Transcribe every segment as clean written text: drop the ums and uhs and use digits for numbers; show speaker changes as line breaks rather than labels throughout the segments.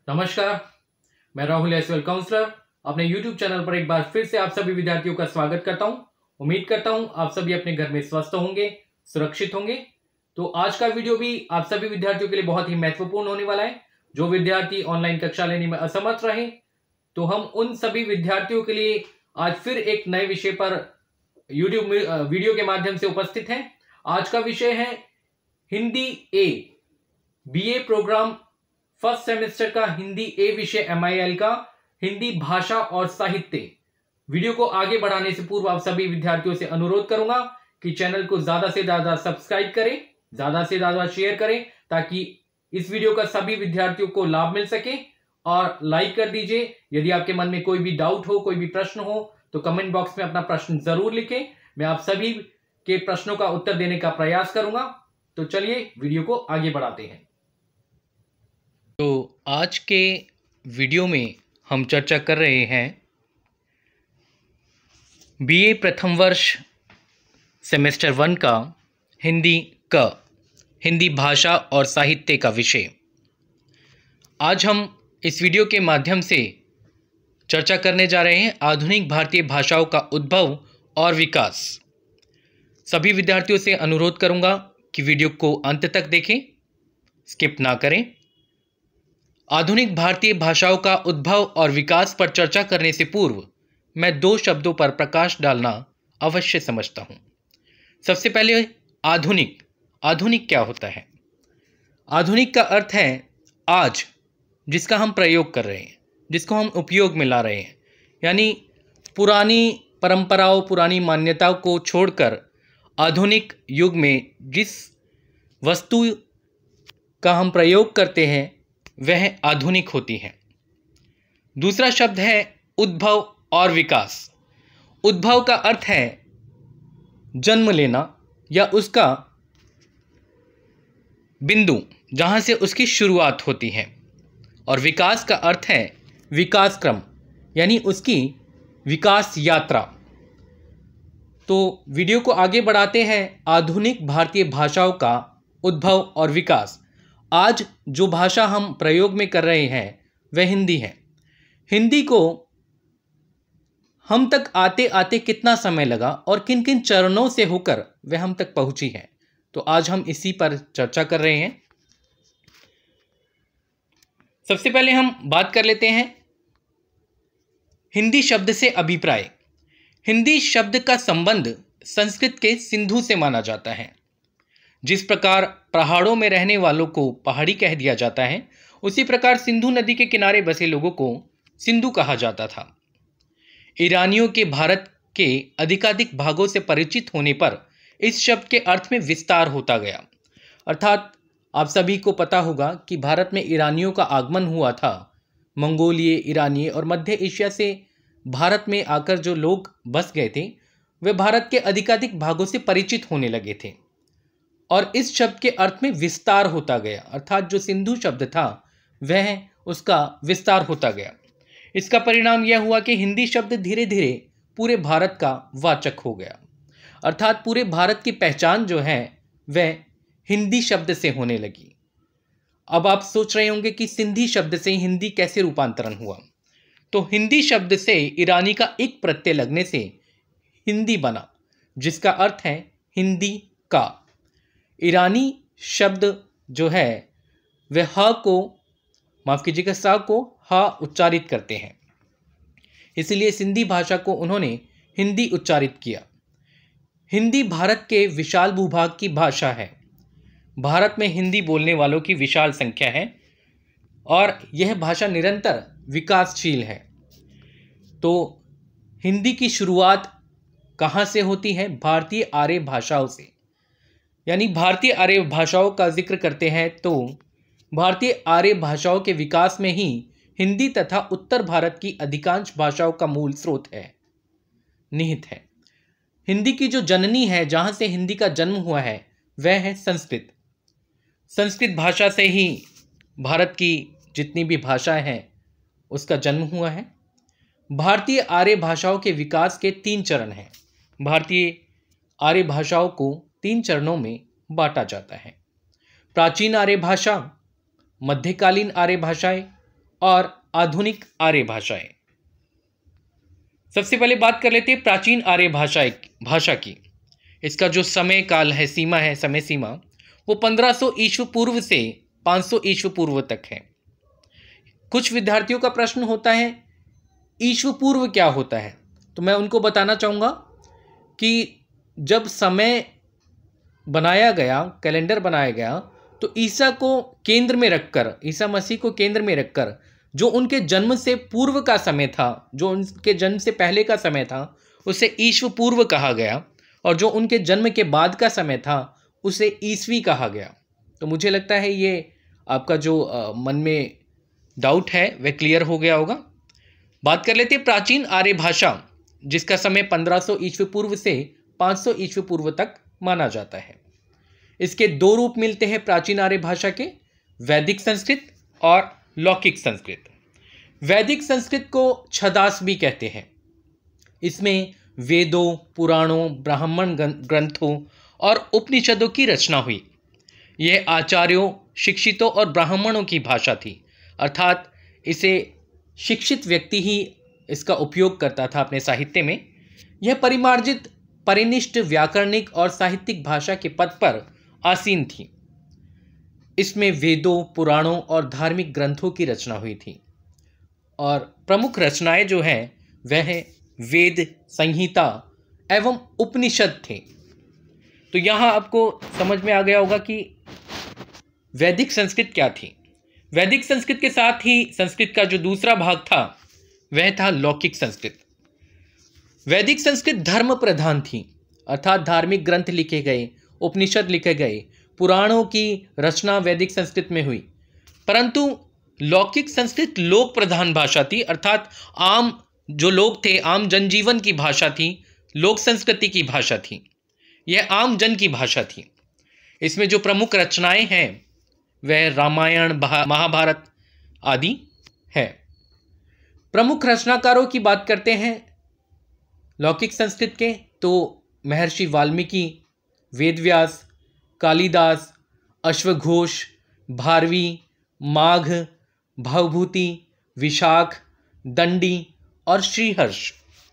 नमस्कार, मैं Rahul SL counsellor अपने YouTube चैनल पर एक बार फिर से आप सभी विद्यार्थियों का स्वागत करता हूं। उम्मीद करता हूं आप सभी अपने घर में स्वस्थ होंगे, सुरक्षित होंगे। तो आज का वीडियो भी आप सभी विद्यार्थियों के लिए बहुत ही महत्वपूर्ण होने वाला है। जो विद्यार्थी ऑनलाइन कक्षा लेने में असमर्थ रहे, तो हम उन सभी विद्यार्थियों के लिए आज फिर एक नए विषय पर YouTube वीडियो के माध्यम से उपस्थित हैं। आज का विषय है हिंदी ए, BA प्रोग्राम फर्स्ट सेमेस्टर का हिंदी ए विषय MIL का हिंदी भाषा और साहित्य। वीडियो को आगे बढ़ाने से पूर्व आप सभी विद्यार्थियों से अनुरोध करूंगा कि चैनल को ज्यादा से ज्यादा सब्सक्राइब करें, ज्यादा से ज्यादा शेयर करें, ताकि इस वीडियो का सभी विद्यार्थियों को लाभ मिल सके। और लाइक कर दीजिए। यदि आपके मन में कोई भी डाउट हो, कोई भी प्रश्न हो, तो कमेंट बॉक्स में अपना प्रश्न जरूर लिखें। मैं आप सभी के प्रश्नों का उत्तर देने का प्रयास करूंगा। तो चलिए वीडियो को आगे बढ़ाते हैं।
तो आज के वीडियो में हम चर्चा कर रहे हैं BA प्रथम वर्ष सेमेस्टर 1 का हिंदी भाषा और साहित्य का विषय। आज हम इस वीडियो के माध्यम से चर्चा करने जा रहे हैं आधुनिक भारतीय भाषाओं का उद्भव और विकास। सभी विद्यार्थियों से अनुरोध करूंगा कि वीडियो को अंत तक देखें, स्किप ना करें। आधुनिक भारतीय भाषाओं का उद्भव और विकास पर चर्चा करने से पूर्व मैं दो शब्दों पर प्रकाश डालना अवश्य समझता हूं। सबसे पहले आधुनिक क्या होता है? आधुनिक का अर्थ है आज, जिसका हम प्रयोग कर रहे हैं, जिसको हम उपयोग में ला रहे हैं। यानी पुरानी परंपराओं, पुरानी मान्यताओं को छोड़कर आधुनिक युग में जिस वस्तु का हम प्रयोग करते हैं वह आधुनिक होती है। दूसरा शब्द है उद्भव और विकास। उद्भव का अर्थ है जन्म लेना या उसका बिंदु, जहां से उसकी शुरुआत होती है। और विकास का अर्थ है विकास क्रम, यानी उसकी विकास यात्रा। तो वीडियो को आगे बढ़ाते हैं। आधुनिक भारतीय भाषाओं का उद्भव और विकास। आज जो भाषा हम प्रयोग में कर रहे हैं वह हिंदी है। हिंदी को हम तक आते आते कितना समय लगा और किन किन चरणों से होकर वह हम तक पहुंची है, तो आज हम इसी पर चर्चा कर रहे हैं। सबसे पहले हम बात कर लेते हैं हिंदी शब्द से अभिप्राय। हिंदी शब्द का संबंध संस्कृत के सिंधु से माना जाता है। जिस प्रकार पहाड़ों में रहने वालों को पहाड़ी कह दिया जाता है, उसी प्रकार सिंधु नदी के किनारे बसे लोगों को सिंधु कहा जाता था। ईरानियों के भारत के अधिकाधिक भागों से परिचित होने पर इस शब्द के अर्थ में विस्तार होता गया। अर्थात आप सभी को पता होगा कि भारत में ईरानियों का आगमन हुआ था। मंगोलिय, ईरानी और मध्य एशिया से भारत में आकर जो लोग बस गए थे, वे भारत के अधिकाधिक भागों से परिचित होने लगे थे और इस शब्द के अर्थ में विस्तार होता गया। अर्थात जो सिंधु शब्द था वह उसका विस्तार होता गया। इसका परिणाम यह हुआ कि हिंदी शब्द धीरे धीरे पूरे भारत का वाचक हो गया। अर्थात पूरे भारत की पहचान जो है वह हिंदी शब्द से होने लगी। अब आप सोच रहे होंगे कि सिंधी शब्द से हिंदी कैसे रूपांतरण हुआ। तो हिंदी शब्द से ईरानी का एक प्रत्यय लगने से हिंदी बना, जिसका अर्थ है हिंदी का। ईरानी शब्द जो है वह ह को, माफ कीजिएगा, सा को ह उच्चारित करते हैं, इसलिए सिंधी भाषा को उन्होंने हिंदी उच्चारित किया। हिंदी भारत के विशाल भूभाग की भाषा है। भारत में हिंदी बोलने वालों की विशाल संख्या है और यह भाषा निरंतर विकासशील है। तो हिंदी की शुरुआत कहाँ से होती है? भारतीय आर्य भाषाओं से। यानी भारतीय आर्य भाषाओं का जिक्र करते हैं तो भारतीय आर्य भाषाओं के विकास में ही हिंदी तथा उत्तर भारत की अधिकांश भाषाओं का मूल स्रोत है, निहित है। हिंदी की जो जननी है, जहां से हिंदी का जन्म हुआ है, वह है संस्कृत। संस्कृत भाषा से ही भारत की जितनी भी भाषाएं हैं उसका जन्म हुआ है। भारतीय आर्य भाषाओं के विकास के 3 चरण हैं। भारतीय आर्य भाषाओं को 3 चरणों में बांटा जाता है। प्राचीन आर्य भाषा, मध्यकालीन आर्य भाषाएं और आधुनिक आर्य भाषाएं। सबसे पहले बात कर लेते हैं प्राचीन आर्य भाषा की। इसका जो समय काल है, सीमा है, समय सीमा, वो 1500 ईस्व पूर्व से 500 ईस्व पूर्व तक है। कुछ विद्यार्थियों का प्रश्न होता है ईस्व पूर्व क्या होता है, तो मैं उनको बताना चाहूँगा कि जब समय बनाया गया, कैलेंडर बनाया गया, तो ईसा को केंद्र में रखकर, ईसा मसीह को केंद्र में रखकर जो उनके जन्म से पूर्व का समय था, जो उनके जन्म से पहले का समय था, उसे ईस्व पूर्व कहा गया, और जो उनके जन्म के बाद का समय था उसे ईस्वी कहा गया। तो मुझे लगता है ये आपका जो मन में डाउट है वह क्लियर हो गया होगा। बात कर लेते हैं प्राचीन आर्य भाषा, जिसका समय 1500 ईस्वी पूर्व से 500 ईस्वी पूर्व तक माना जाता है। इसके दो रूप मिलते हैं प्राचीन आर्य भाषा के, वैदिक संस्कृत और लौकिक संस्कृत। वैदिक संस्कृत को छदास भी कहते हैं। इसमें वेदों, पुराणों, ब्राह्मण ग्रंथों और उपनिषदों की रचना हुई। यह आचार्यों, शिक्षितों और ब्राह्मणों की भाषा थी, अर्थात इसे शिक्षित व्यक्ति ही इसका उपयोग करता था अपने साहित्य में। यह परिमार्जित, परिनिष्ठ, व्याकरणिक और साहित्यिक भाषा के पद पर आसीन थी। इसमें वेदों, पुराणों और धार्मिक ग्रंथों की रचना हुई थी, और प्रमुख रचनाएं जो हैं वह है वेद, संहिता एवं उपनिषद थे। तो यहाँ आपको समझ में आ गया होगा कि वैदिक संस्कृत क्या थी। वैदिक संस्कृत के साथ ही संस्कृत का जो दूसरा भाग था वह था लौकिक संस्कृत। वैदिक संस्कृत धर्म प्रधान थी, अर्थात धार्मिक ग्रंथ लिखे गए, उपनिषद लिखे गए, पुराणों की रचना वैदिक संस्कृत में हुई। परंतु लौकिक संस्कृत लोक प्रधान भाषा थी, अर्थात आम जो लोग थे, आम जनजीवन की भाषा थी, लोक संस्कृति की भाषा थी। यह आम जन की भाषा थी। इसमें जो प्रमुख रचनाएं हैं वह रामायण, महाभारत आदि है। प्रमुख रचनाकारों की बात करते हैं लौकिक संस्कृत के, तो महर्षि वाल्मीकि, वेदव्यास, कालिदास, अश्वघोष, भारवी, माघ, भवभूति, विशाख, दंडी और श्रीहर्ष,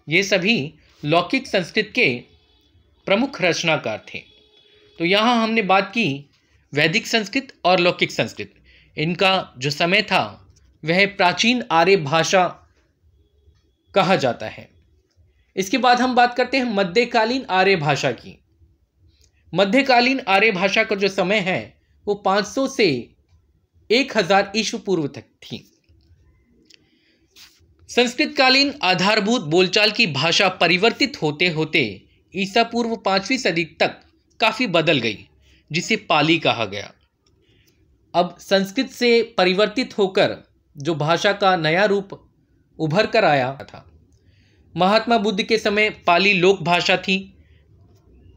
ये सभी लौकिक संस्कृत के प्रमुख रचनाकार थे। तो यहाँ हमने बात की वैदिक संस्कृत और लौकिक संस्कृत। इनका जो समय था वह प्राचीन आर्य भाषा कहा जाता है। इसके बाद हम बात करते हैं मध्यकालीन आर्य भाषा की। मध्यकालीन आर्य भाषा का जो समय है वो 500 से 1000 ईस्वी पूर्व तक थी। संस्कृतकालीन आधारभूत बोलचाल की भाषा परिवर्तित होते होते ईसा पूर्व 5वीं सदी तक काफ़ी बदल गई, जिसे पाली कहा गया। अब संस्कृत से परिवर्तित होकर जो भाषा का नया रूप उभर कर आया था, महात्मा बुद्ध के समय पाली लोक भाषा थी।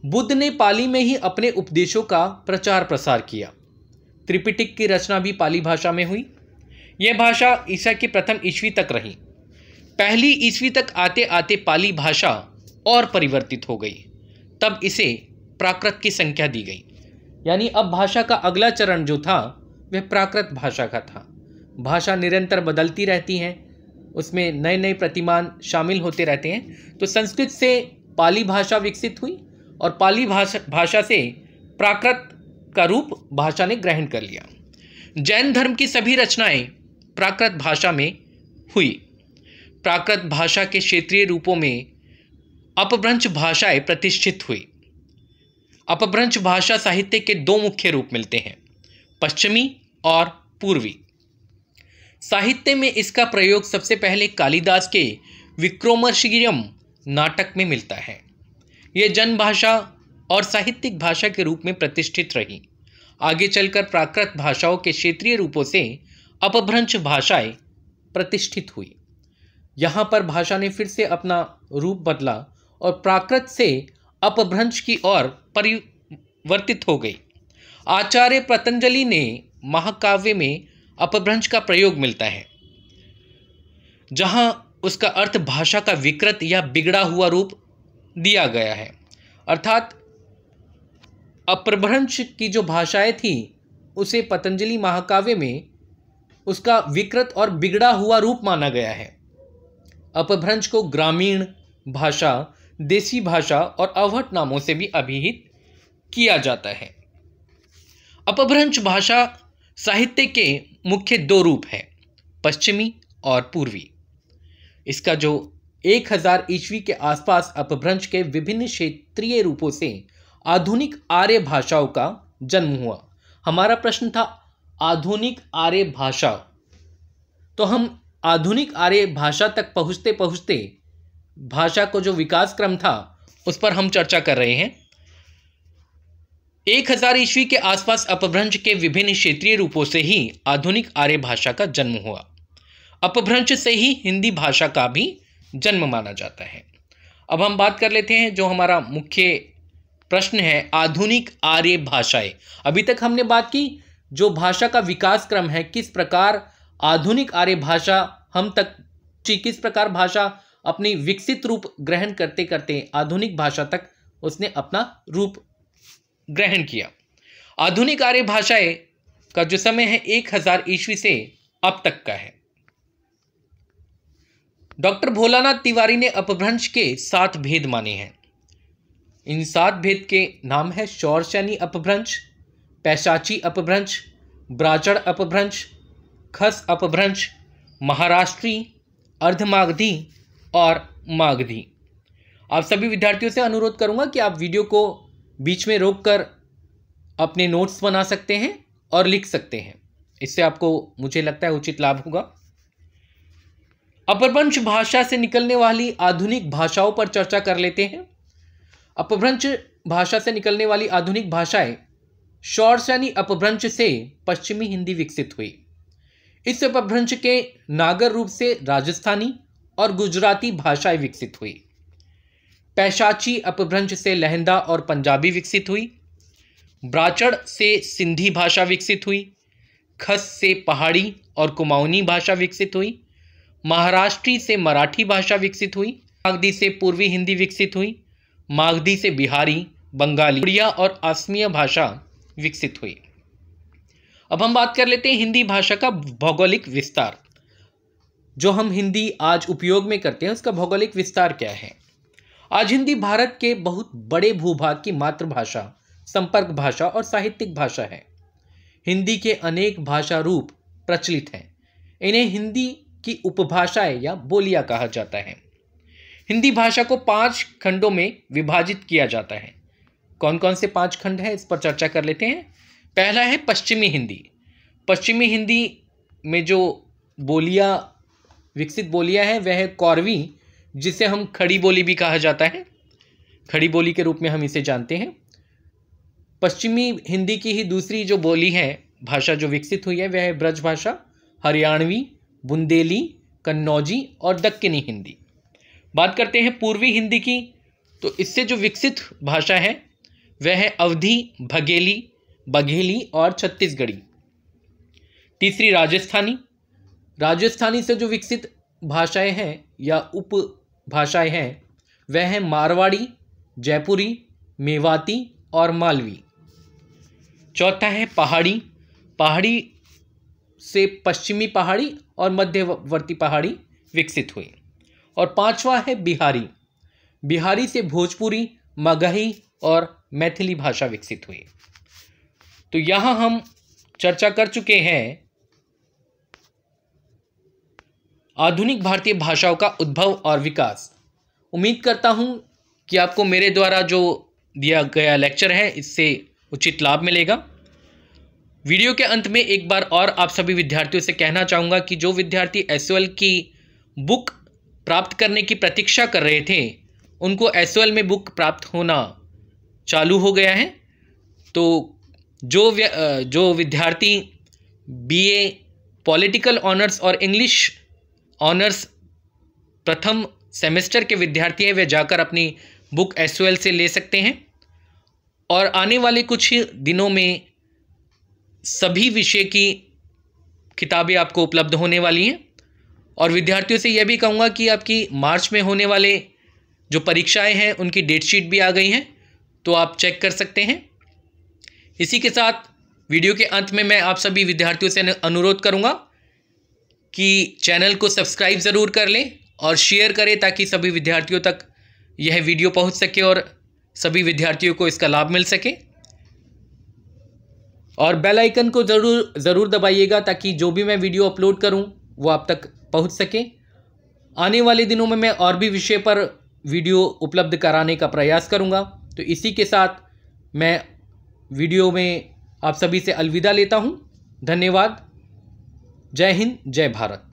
बुद्ध ने पाली में ही अपने उपदेशों का प्रचार प्रसार किया। त्रिपिटक की रचना भी पाली भाषा में हुई। यह भाषा ईसा की प्रथम ईस्वी तक रही। पहली ईस्वी तक आते आते पाली भाषा और परिवर्तित हो गई। तब इसे प्राकृत की संख्या दी गई, यानी अब भाषा का अगला चरण जो था वह प्राकृत भाषा का था। भाषा निरंतर बदलती रहती हैं, उसमें नए नए प्रतिमान शामिल होते रहते हैं। तो संस्कृत से पाली भाषा विकसित हुई और पाली भाषा से प्राकृत का रूप भाषा ने ग्रहण कर लिया। जैन धर्म की सभी रचनाएं प्राकृत भाषा में हुई। प्राकृत भाषा के क्षेत्रीय रूपों में अपभ्रंश भाषाएं प्रतिष्ठित हुई। अपभ्रंश भाषा साहित्य के दो मुख्य रूप मिलते हैं, पश्चिमी और पूर्वी। साहित्य में इसका प्रयोग सबसे पहले कालिदास के विक्रमोर्वशीयम नाटक में मिलता है। यह जन भाषा और साहित्यिक भाषा के रूप में प्रतिष्ठित रही। आगे चलकर प्राकृत भाषाओं के क्षेत्रीय रूपों से अपभ्रंश भाषाएं प्रतिष्ठित हुई। यहाँ पर भाषा ने फिर से अपना रूप बदला और प्राकृत से अपभ्रंश की ओर परिवर्तित हो गई। आचार्य पतंजलि ने महाकाव्य में अपभ्रंश का प्रयोग मिलता है, जहाँ उसका अर्थ भाषा का विकृत या बिगड़ा हुआ रूप दिया गया है। अर्थात अपभ्रंश की जो भाषाएं थी उसे पतंजलि महाकाव्य में उसका विकृत और बिगड़ा हुआ रूप माना गया है। अपभ्रंश को ग्रामीण भाषा, देसी भाषा और अवहट नामों से भी अभिहित किया जाता है। अपभ्रंश भाषा साहित्य के मुख्य दो रूप हैं, पश्चिमी और पूर्वी। इसका जो 1000 ईस्वी के आसपास अपभ्रंश के विभिन्न क्षेत्रीय रूपों से आधुनिक आर्य भाषाओं का जन्म हुआ। हमारा प्रश्न था आधुनिक आर्य भाषा, तो हम आधुनिक आर्य भाषा तक पहुँचते पहुँचते भाषा को जो विकास क्रम था उस पर हम चर्चा कर रहे हैं। 1000 ईस्वी के आसपास अपभ्रंश के विभिन्न क्षेत्रीय रूपों से ही आधुनिक आर्य भाषा का जन्म हुआ। अपभ्रंश से ही हिंदी भाषा का भी जन्म माना जाता है। अब हम बात कर लेते हैं जो हमारा मुख्य प्रश्न है, आधुनिक आर्य भाषाएं। अभी तक हमने बात की जो भाषा का विकास क्रम है, किस प्रकार आधुनिक आर्य भाषा हम तक, किस प्रकार भाषा अपनी विकसित रूप ग्रहण करते करते आधुनिक भाषा तक उसने अपना रूप ग्रहण किया। आधुनिक आर्य भाषाएं का जो समय है 1000 ईस्वी से अब तक का है। डॉक्टर भोलानाथ तिवारी ने अपभ्रंश के 7 भेद माने हैं। इन 7 भेद के नाम है शौरसेनी अपभ्रंश, पैशाची अपभ्रंश, ब्राचड़ अपभ्रंश, खस अपभ्रंश, महाराष्ट्री, अर्धमागधी और मागधी। आप सभी विद्यार्थियों से अनुरोध करूंगा कि आप वीडियो को बीच में रोककर अपने नोट्स बना सकते हैं और लिख सकते हैं। इससे आपको, मुझे लगता है, उचित लाभ होगा। अपभ्रंश भाषा से निकलने वाली आधुनिक भाषाओं पर चर्चा कर लेते हैं। अपभ्रंश भाषा से निकलने वाली आधुनिक भाषाएं शौरसेनी अपभ्रंश से पश्चिमी हिंदी विकसित हुई। इस अपभ्रंश के नागर रूप से राजस्थानी और गुजराती भाषाएं विकसित हुई। पैशाची अपभ्रंश से लहंदा और पंजाबी विकसित हुई। ब्राचड़ से सिंधी भाषा विकसित हुई। खस से पहाड़ी और कुमाऊनी भाषा विकसित हुई। महाराष्ट्री से मराठी भाषा विकसित हुई। मागधी से पूर्वी हिंदी विकसित हुई। मागधी से बिहारी, बंगाली, उड़िया और असमिया भाषा विकसित हुई। अब हम बात कर लेते हैं हिंदी भाषा का भौगोलिक विस्तार। जो हम हिंदी आज उपयोग में करते हैं उसका भौगोलिक विस्तार क्या है। आज हिंदी भारत के बहुत बड़े भूभाग की मातृभाषा, संपर्क भाषा और साहित्यिक भाषा है। हिंदी के अनेक भाषा रूप प्रचलित हैं। इन्हें हिंदी की उपभाषाएं या बोलियां कहा जाता है। हिंदी भाषा को 5 खंडों में विभाजित किया जाता है। कौन कौन से 5 खंड हैं, इस पर चर्चा कर लेते हैं। पहला है पश्चिमी हिंदी। पश्चिमी हिंदी में जो बोलियां, विकसित बोलियां हैं वह है कौरवी, जिसे हम खड़ी बोली भी कहा जाता है। खड़ी बोली के रूप में हम इसे जानते हैं। पश्चिमी हिंदी की ही दूसरी जो बोली है, भाषा जो विकसित हुई है, वह है ब्रज भाषा, हरियाणवी, बुंदेली, कन्नौजी और दक्कनी हिंदी। बात करते हैं पूर्वी हिंदी की, तो इससे जो विकसित भाषा है वह है अवधी, बघेली, बघेली और छत्तीसगढ़ी। तीसरी राजस्थानी। राजस्थानी से जो विकसित भाषाएं हैं या उप भाषाएं हैं वह है मारवाड़ी, जयपुरी, मेवाती और मालवी। चौथा है पहाड़ी। पहाड़ी से पश्चिमी पहाड़ी और मध्यवर्ती पहाड़ी विकसित हुई। और पांचवा है बिहारी। बिहारी से भोजपुरी, मगही और मैथिली भाषा विकसित हुई। तो यहां हम चर्चा कर चुके हैं आधुनिक भारतीय भाषाओं का उद्भव और विकास। उम्मीद करता हूं कि आपको मेरे द्वारा जो दिया गया लेक्चर है इससे उचित लाभ मिलेगा। वीडियो के अंत में एक बार और आप सभी विद्यार्थियों से कहना चाहूँगा कि जो विद्यार्थी एसओएल की बुक प्राप्त करने की प्रतीक्षा कर रहे थे उनको एसओएल में बुक प्राप्त होना चालू हो गया है। तो जो विद्यार्थी बीए पॉलिटिकल ऑनर्स और इंग्लिश ऑनर्स प्रथम सेमेस्टर के विद्यार्थी हैं वे जाकर अपनी बुक एसओएल से ले सकते हैं। और आने वाले कुछ दिनों में सभी विषय की किताबें आपको उपलब्ध होने वाली हैं। और विद्यार्थियों से यह भी कहूँगा कि आपकी मार्च में होने वाले जो परीक्षाएं हैं उनकी डेट शीट भी आ गई हैं, तो आप चेक कर सकते हैं। इसी के साथ वीडियो के अंत में मैं आप सभी विद्यार्थियों से अनुरोध करूँगा कि चैनल को सब्सक्राइब ज़रूर कर लें और शेयर करें ताकि सभी विद्यार्थियों तक यह वीडियो पहुंच सके और सभी विद्यार्थियों को इसका लाभ मिल सके। और बेल आइकन को ज़रूर दबाइएगा ताकि जो भी मैं वीडियो अपलोड करूं वो आप तक पहुंच सके। आने वाले दिनों में मैं और भी विषय पर वीडियो उपलब्ध कराने का प्रयास करूंगा। तो इसी के साथ मैं वीडियो में आप सभी से अलविदा लेता हूं। धन्यवाद। जय हिंद, जय भारत।